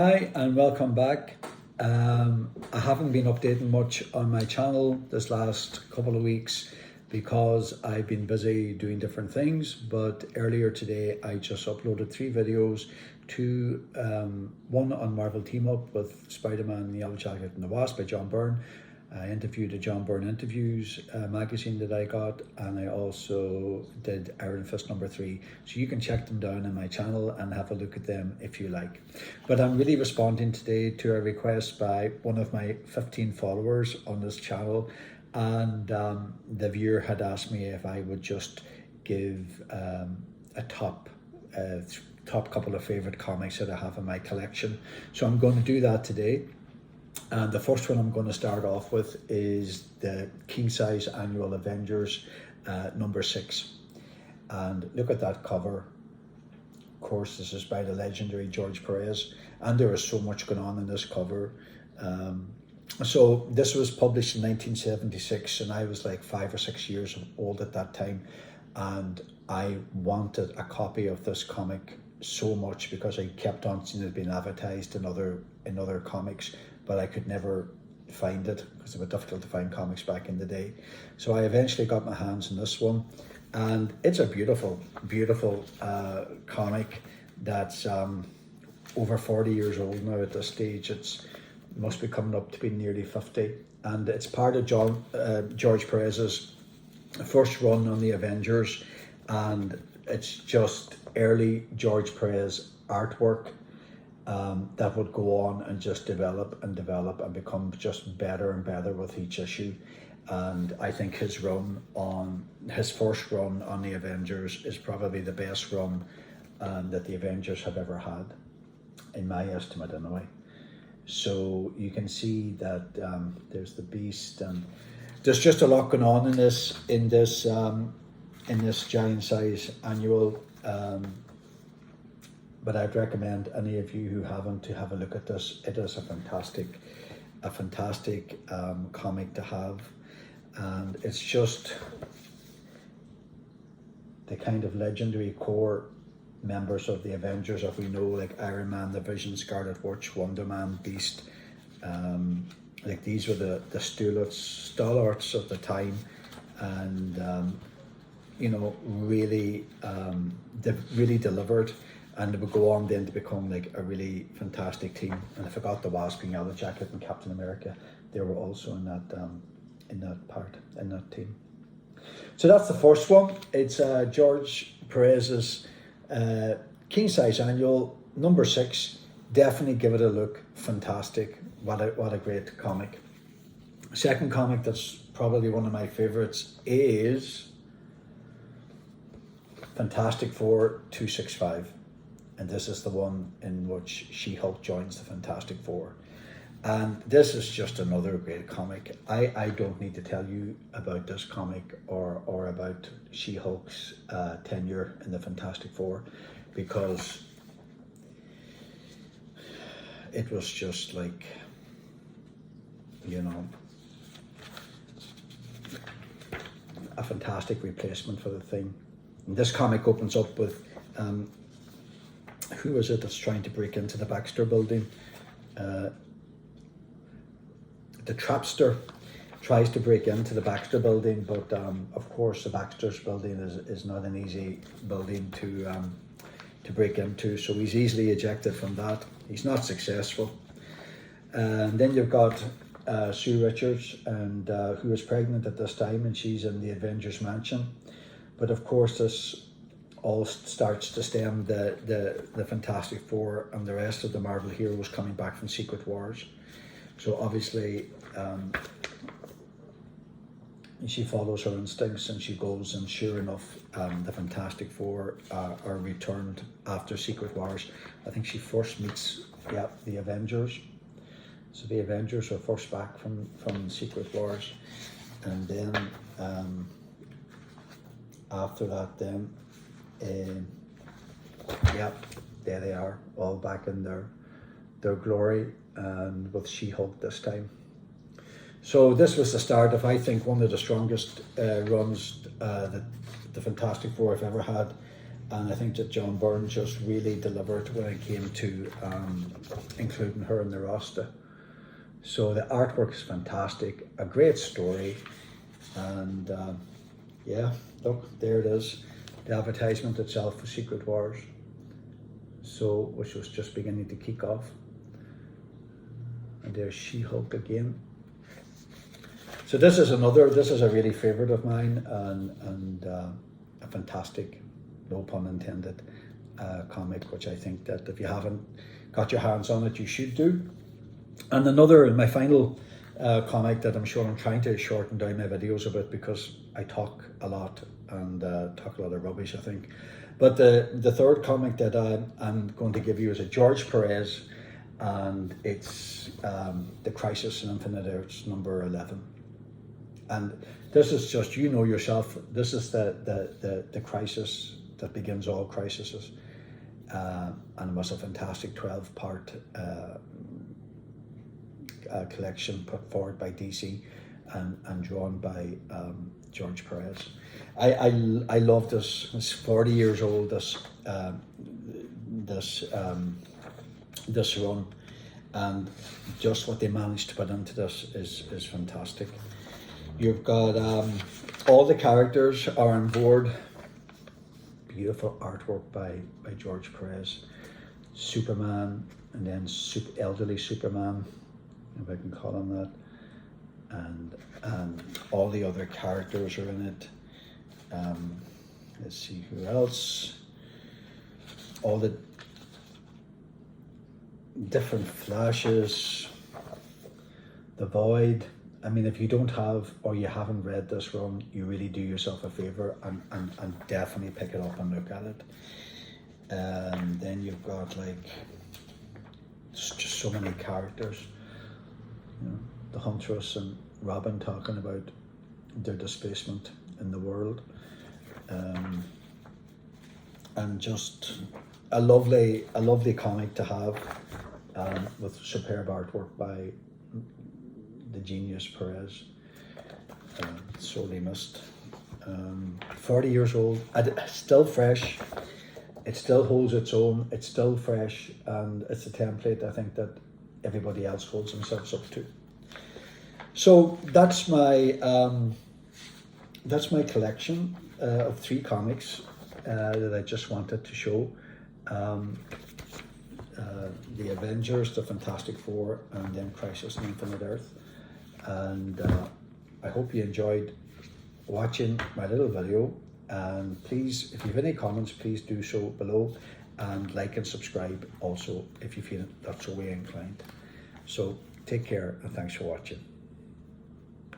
Hi and welcome back. I haven't been updating much on my channel this last couple of weeks because I've been busy doing different things, but earlier today I just uploaded 3 videos, one on Marvel Team Up with Spider-Man, the Yellow Jacket and the Wasp by John Byrne. I interviewed a John Byrne Interviews magazine that I got, and I also did Iron Fist number 3. So you can check them down on my channel and have a look at them if you like. But I'm really responding today to a request by one of my 15 followers on this channel, and the viewer had asked me if I would just give a top couple of favorite comics that I have in my collection. So I'm going to do that today. And the first one I'm going to start off with is the King Size Annual Avengers number 6. And look at that cover. Of course, this is by the legendary George Perez, and there is so much going on in this cover. So this was published in 1976, and I was like 5 or 6 years old at that time, and I wanted a copy of this comic so much because I kept on seeing it being advertised in other comics, but I could never find it because it was difficult to find comics back in the day. So I eventually got my hands on this one, and it's a beautiful comic that's over 40 years old now at this stage. It must be coming up to be nearly 50, and it's part of George Perez's first run on the Avengers, and it's just early George Perez artwork that would go on and just develop and become just better and better with each issue. And I think his first run on the Avengers is probably the best run that the Avengers have ever had, in my estimate anyway. So you can see that there's the Beast, and there's just a lot going on in this giant size annual. But I'd recommend any of you who haven't to have a look at this. It is a fantastic comic to have, and it's just the kind of legendary core members of the Avengers that we know, like Iron Man, the Vision, Scarlet Witch, Wonder Man, Beast. Like these were the stalwarts of the time, and they've really delivered. And it would go on then to become like a really fantastic team. And I forgot the Wasp and Yellow Jacket and Captain America. They were also in that team. So that's the first one. It's George Perez's King Size Annual number 6. Definitely give it a look. Fantastic. What a great comic. Second comic that's probably one of my favorites is Fantastic Four 265. And this is the one in which She-Hulk joins the Fantastic Four. And this is just another great comic. I don't need to tell you about this comic or about She-Hulk's tenure in the Fantastic Four, because it was just like, a fantastic replacement for the Thing. And this comic opens up with who is it that's trying to break into the Baxter building? The Trapster tries to break into the Baxter building, but of course the Baxter's building is not an easy building to break into, so he's easily ejected from that. He's not successful. And then you've got Sue Richards, and who is pregnant at this time, and she's in the Avengers Mansion. But of course this all starts to stem the Fantastic Four and the rest of the Marvel heroes coming back from Secret Wars. So obviously she follows her instincts and she goes, and sure enough, the Fantastic Four are returned after Secret Wars. I think she first meets the Avengers. So the Avengers are first back from Secret Wars, and then after that then there they are, all back in their glory, and with She-Hulk this time. So this was the start of, I think, one of the strongest runs that the Fantastic Four have ever had. and I think that John Byrne just really delivered when it came to including her in the roster. So the artwork is fantastic, a great story, and yeah, look, there it is, the advertisement itself for Secret Wars, so which was just beginning to kick off. And there's She-Hulk again. So this is a really favourite of mine, and a fantastic, no pun intended, comic, which I think that if you haven't got your hands on it, you should do. And my final comic that I'm sure I'm trying to shorten down my videos a bit because I talk a lot and talk a lot of rubbish, I think. But the third comic that I'm going to give you is a George Perez, and it's The Crisis in Infinite Earths number 11. And this is just, you know yourself, this is the crisis that begins all crises. And it was a fantastic 12-part collection put forward by DC and drawn by George Perez. I love this. It's 40 years old, this run, and just what they managed to put into this is fantastic. You've got all the characters are on board. Beautiful artwork by George Perez. Superman, and then elderly Superman, if I can call him that, and all the other characters are in it. Let's see who else. All the different Flashes, the Void. I mean, if you don't have or you haven't read this run, you really do yourself a favour and definitely pick it up and look at it. And then you've got just so many characters. You know, the Huntress and Robin talking about their displacement in the world. And just a lovely comic to have, with superb artwork by the genius Perez. Sorely missed. 40 years old, still fresh. It still holds its own. It's still fresh, and it's a template I think that everybody else holds themselves up to. So that's my collection of 3 comics that I just wanted to show. The Avengers, the Fantastic Four, and then Crisis on Infinite Earth. And I hope you enjoyed watching my little video, and please, if you have any comments, please do so below, and like and subscribe also if you feel that's so way inclined. So take care, and thanks for watching.